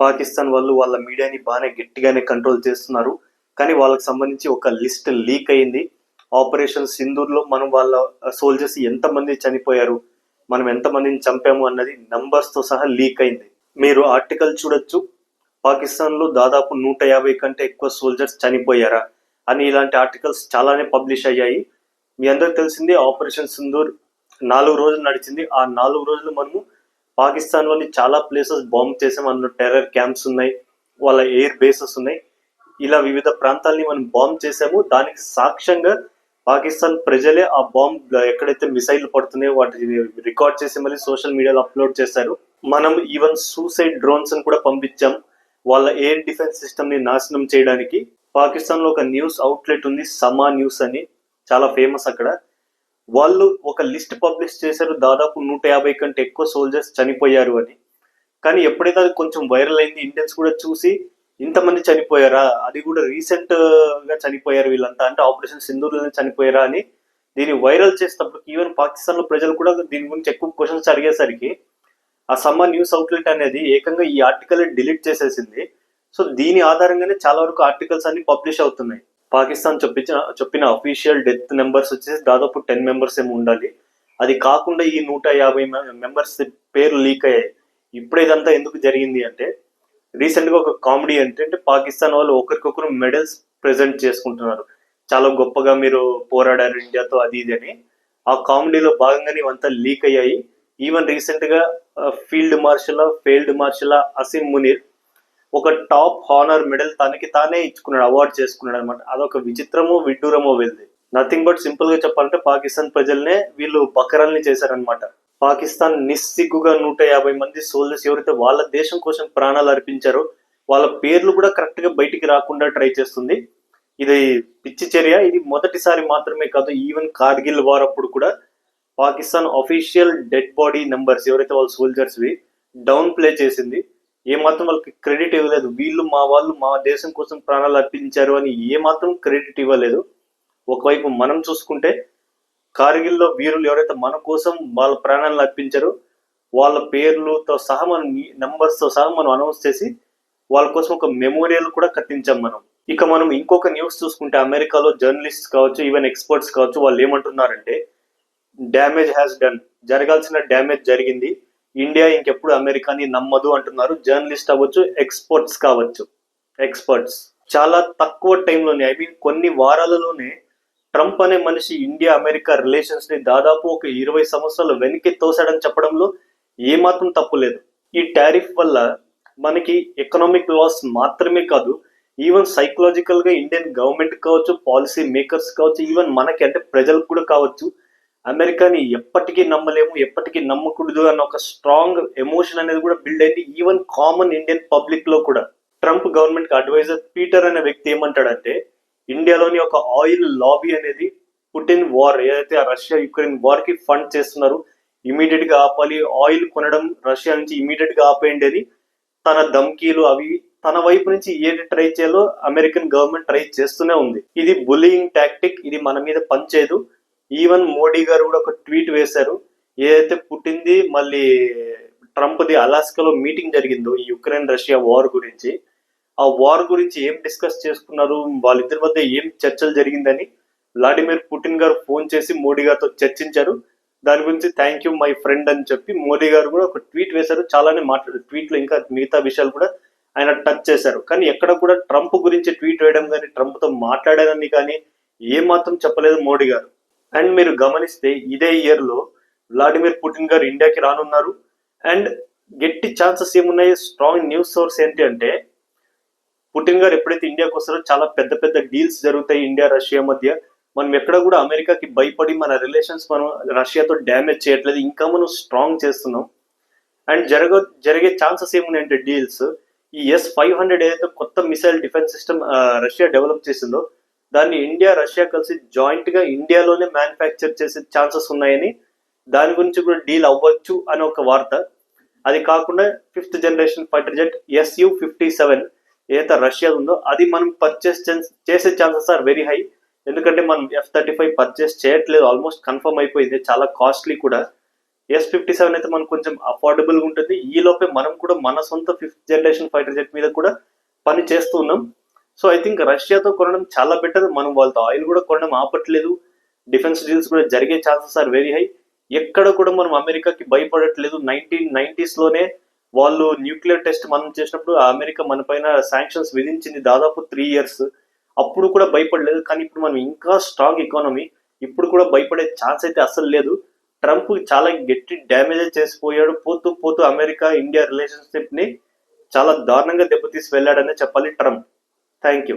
పాకిస్తాన్ వాళ్ళు వాళ్ళ మీడియాని బాగానే గట్టిగానే కంట్రోల్ చేస్తున్నారు. కానీ వాళ్ళకి సంబంధించి ఒక లిస్ట్ లీక్ అయింది. ఆపరేషన్ సింధూర్లో మనం వాళ్ళ సోల్జర్స్ ఎంతమంది చనిపోయారు, మనం ఎంతమందిని చంపాము అన్నది నంబర్స్తో సహా లీక్ అయింది. మీరు ఆర్టికల్ చూడొచ్చు. పాకిస్తాన్లో దాదాపు 150 కంటే ఎక్కువ సోల్జర్స్ చనిపోయారా అని ఇలాంటి ఆర్టికల్స్ చాలానే పబ్లిష్ అయ్యాయి. మీ అందరికి తెలిసింది ఆపరేషన్ సింధూర్ 4 రోజులు నడిచింది. ఆ 4 రోజులు మనము పాకిస్తాన్లోని చాలా ప్లేసెస్ బాంబ్ చేసాం. అందులో టెర్రర్ క్యాంప్స్ ఉన్నాయి, వాళ్ళ ఎయిర్ బేసెస్ ఉన్నాయి. ఇలా వివిధ ప్రాంతాల్ని మనం బాంబ్ చేసాము. దానికి సాక్ష్యంగా పాకిస్తాన్ ప్రజలే ఆ బాంబ్ ఎక్కడైతే మిసైల్ పడుతున్నాయో వాటిని రికార్డ్ చేసి మళ్ళీ సోషల్ మీడియాలో అప్లోడ్ చేశారు. మనం ఈవెన్ సూసైడ్ డ్రోన్స్ అని కూడా పంపించాం వాళ్ళ ఎయిర్ డిఫెన్స్ సిస్టమ్ ని నాశనం చేయడానికి. పాకిస్తాన్ లో ఒక న్యూస్ అవుట్లెట్ ఉంది, సమా న్యూస్ అని, చాలా ఫేమస్ అక్కడ. వాళ్ళు ఒక లిస్ట్ పబ్లిష్ చేశారు, దాదాపు 150 కంటే ఎక్కువ సోల్జర్స్ చనిపోయారు అని. కానీ ఎప్పుడైతే అది కొంచెం వైరల్ అయింది, ఇండియన్స్ కూడా చూసి ఇంతమంది చనిపోయారా, అది కూడా రీసెంట్ గా చనిపోయారు వీళ్ళంతా, అంటే ఆపరేషన్ సింధూర్లోనే చనిపోయారా అని దీన్ని వైరల్ చేసేటప్పుడు ఈవెన్ పాకిస్తాన్ లో ప్రజలు కూడా దీని గురించి ఎక్కువ క్వశ్చన్స్ అడిగేసరికి ఆ సమ్మర్ న్యూస్ అవుట్లెట్ అనేది ఏకంగా ఈ ఆర్టికల్ డిలీట్ చేసేసింది. సో దీని ఆధారంగానే చాలా వరకు ఆర్టికల్స్ అన్ని పబ్లిష్ అవుతున్నాయి. పాకిస్తాన్ చెప్పిన అఫీషియల్ డెత్ నెంబర్స్ వచ్చేసి దాదాపు 10 మెంబర్స్ ఏమి ఉండాలి. అది కాకుండా ఈ 150 మెంబర్స్ పేర్లు లీక్ అయ్యాయి. ఇప్పుడు ఇదంతా ఎందుకు జరిగింది అంటే, రీసెంట్ గా ఒక కామెడీ ఏంటంటే పాకిస్తాన్ వాళ్ళు ఒకరికొకరు మెడల్స్ ప్రెజెంట్ చేసుకుంటున్నారు. చాలా గొప్పగా మీరు పోరాడారు ఇండియాతో, అది ఇది అని. ఆ కామెడీలో భాగంగానే ఇవంతా లీక్ అయ్యాయి. ఈవెన్ రీసెంట్ గా ఫీల్డ్ మార్షల్ అసిమ్ మునీర్ ఒక టాప్ హానర్ మెడల్ తనకి తానే ఇచ్చుకున్నాడు, అవార్డు చేసుకున్నాడు అనమాట. అదొక విచిత్రమో విడ్డూరమో వెళ్ళి నథింగ్ బట్ సింపుల్ గా చెప్పాలంటే పాకిస్తాన్ ప్రజల్నే వీళ్ళు బకరాల్ని చేశారనమాట. పాకిస్తాన్ నిస్సిగ్గుగా 150 మంది సోల్జర్స్ ఎవరైతే వాళ్ళ దేశం కోసం ప్రాణాలు అర్పించారో వాళ్ళ పేర్లు కూడా కరెక్ట్ గా బయటికి రాకుండా ట్రై చేస్తుంది. ఇది పిచ్చి చర్య. ఇది మొదటిసారి మాత్రమే కాదు, ఈవెన్ కార్గిల్ వార్ అప్పుడు కూడా Pakistan official dead body numbers ఎవరైతే వాళ్ళ సోల్జర్స్ వి డౌన్ ప్లే చేసింది. ఏమాత్రం వాళ్ళకి క్రెడిట్ ఇవ్వలేదు. వాళ్ళు మా దేశం కోసం ప్రాణాలు అర్పించారు అని ఏమాత్రం క్రెడిట్ ఇవ్వలేదు. ఒకవైపు మనం చూసుకుంటే కార్గిల్లో వీరులు ఎవరైతే మన కోసం వాళ్ళ ప్రాణాలను అర్పించారో వాళ్ళ పేర్లతో సహా మనం నంబర్స్ తో సహా మనం అనౌన్స్ చేసి వాళ్ళ కోసం ఒక మెమోరియల్ కూడా కట్టించాం మనం. ఇక మనం ఇంకొక న్యూస్ చూసుకుంటే అమెరికాలో జర్నలిస్ట్ కావచ్చు, ఈవెన్ ఎక్స్పర్ట్స్ కావచ్చు, వాళ్ళు ఏమంటున్నారంటే డ్యామేజ్ హ్యాస్ డన్, జరగాల్సిన డ్యామేజ్ జరిగింది, ఇండియా ఇంకెప్పుడు అమెరికాని నమ్మదు అంటున్నారు. జర్నలిస్ట్ అవ్వచ్చు, ఎక్స్పర్ట్స్ చాలా తక్కువ టైంలోనే, ఐ మీన్ కొన్ని వారాలలోనే ట్రంప్ అనే మనిషి ఇండియా అమెరికా రిలేషన్స్ ని దాదాపు ఒక 20 సంవత్సరాలు వెనక్కి తోసాడని చెప్పడంలో ఏమాత్రం తప్పు లేదు. ఈ టారిఫ్ వల్ల మనకి ఎకనామిక్ లాస్ మాత్రమే కాదు, ఈవెన్ సైకలాజికల్ గా ఇండియన్ గవర్నమెంట్ కావచ్చు, పాలసీ మేకర్స్ కావచ్చు, ఈవెన్ మనకి అంటే ప్రజలకు కూడా కావచ్చు, అమెరికాని ఎప్పటికీ నమ్మలేము, ఎప్పటికీ నమ్మకూడదు అన్న ఒక స్ట్రాంగ్ ఎమోషన్ అనేది కూడా బిల్డ్ అయింది ఈవెన్ కామన్ ఇండియన్ పబ్లిక్ లో కూడా. ట్రంప్ గవర్నమెంట్ కి అడ్వైజర్ పీటర్ అనే వ్యక్తి ఏమంటాడంటే ఇండియాలోని ఒక ఆయిల్ లాబీ అనేది పుటిన్ వార్, ఏదైతే ఆ రష్యా యుక్రెయిన్ వార్ కి ఫండ్ చేస్తున్నారు, ఇమీడియట్ గా ఆపాలి, ఆయిల్ కొనడం రష్యా నుంచి ఇమీడియట్ గా ఆపేయండి అని తన ధమ్కీలు అవి తన వైపు నుంచి ఏది ట్రై చేయాలో అమెరికన్ గవర్నమెంట్ ట్రై చేస్తూనే ఉంది. ఇది బులియింగ్ టాక్టిక్, ఇది మన మీద పనిచేయదు. ఈవెన్ మోడీ గారు కూడా ఒక ట్వీట్ వేశారు, ఏదైతే పుట్టింది మళ్ళీ ట్రంప్ ది అలాస్కాలో మీటింగ్ జరిగిందో ఈ యుక్రెయిన్ రష్యా వార్ గురించి, ఆ వార్ గురించి ఏం డిస్కస్ చేసుకున్నారు, వాళ్ళిద్దరి మధ్య ఏం చర్చలు జరిగిందని వ్లాడిమిర్ పుటిన్ గారు ఫోన్ చేసి మోడీ గారితో చర్చించారు. దాని గురించి థ్యాంక్ యూ మై ఫ్రెండ్ అని చెప్పి మోడీ గారు కూడా ఒక ట్వీట్ వేశారు. చాలానే మాట్లాడారు ట్వీట్ లో, ఇంకా మిగతా విషయాలు కూడా ఆయన టచ్ చేశారు. కానీ ఎక్కడ కూడా ట్రంప్ గురించి ట్వీట్ వేయడం కానీ ట్రంప్ తో మాట్లాడేదని కానీ ఏమాత్రం చెప్పలేదు మోడీ గారు. అండ్ మీరు గమనిస్తే ఇదే ఇయర్ లో వ్లాడిమిర్ పుటిన్ గారు ఇండియాకి రానున్నారు. అండ్ గట్టి ఛాన్సెస్ ఏమున్నాయి, స్ట్రాంగ్ న్యూస్ సోర్స్ ఏంటి అంటే పుటిన్ గారు ఎప్పుడైతే ఇండియాకి వస్తారో చాలా పెద్ద పెద్ద డీల్స్ జరుగుతాయి ఇండియా రష్యా మధ్య. మనం ఎక్కడ కూడా అమెరికాకి భయపడి మన రిలేషన్స్ మనం రష్యాతో డ్యామేజ్ చేయట్లేదు, ఇంకా మనం స్ట్రాంగ్ చేస్తున్నాం. అండ్ జరిగే ఛాన్సెస్ ఏమున్నాయంటే డీల్స్, ఈ S-500 ఏదైతే కొత్త missile defence system Russia develop చేసిందో దాన్ని ఇండియా రష్యా కలిసి జాయింట్ గా ఇండియాలోనే మ్యానుఫ్యాక్చర్ చేసే ఛాన్సెస్ ఉన్నాయని, దాని గురించి కూడా డీల్ అవ్వచ్చు అని ఒక వార్త. అది కాకుండా 5th generation fighter jet Su-57 ఏదైతే రష్యా ఉందో అది మనం పర్చేస్ చేసే ఛాన్సెస్ ఆర్ వెరీ హై. ఎందుకంటే మనం F-35 పర్చేస్ చేయట్లేదు, ఆల్మోస్ట్ కన్ఫర్మ్ అయిపోయింది, చాలా కాస్ట్లీ కూడా. S57 అయితే మనకు కొంచెం అఫోర్డబుల్గా ఉంటుంది. ఈ లోపే మనం కూడా మన సొంత 5th జనరేషన్ ఫైటర్ జెట్ మీద కూడా పని చేస్తూ ఉన్నాం. సో ఐ థింక్ రష్యాతో కొనడం చాలా బెటర్. మనం వాళ్ళతో ఆయిల్ కూడా కొనడం ఆపట్లేదు. డిఫెన్స్ డీల్స్ కూడా జరిగే ఛాన్సెస్ ఆర్ వెరీ హై. ఎక్కడ కూడా మనం అమెరికాకి భయపడట్లేదు. 1990s వాళ్ళు న్యూక్లియర్ టెస్ట్ మనం చేసినప్పుడు అమెరికా మన పైన శాంక్షన్స్ విధించింది దాదాపు 3 years. అప్పుడు కూడా భయపడలేదు. కానీ ఇప్పుడు మనం ఇంకా స్ట్రాంగ్ ఎకానమీ. ఇప్పుడు కూడా భయపడే ఛాన్స్ అయితే అస్సలు లేదు. ట్రంప్ చాలా గట్టి డ్యామేజ్ చేసిపోయాడు. పోతూ పోతూ అమెరికా ఇండియా రిలేషన్షిప్ ని చాలా దారుణంగా దెబ్బతీసి వెళ్ళాడనే చెప్పాలి ట్రంప్. Thank you.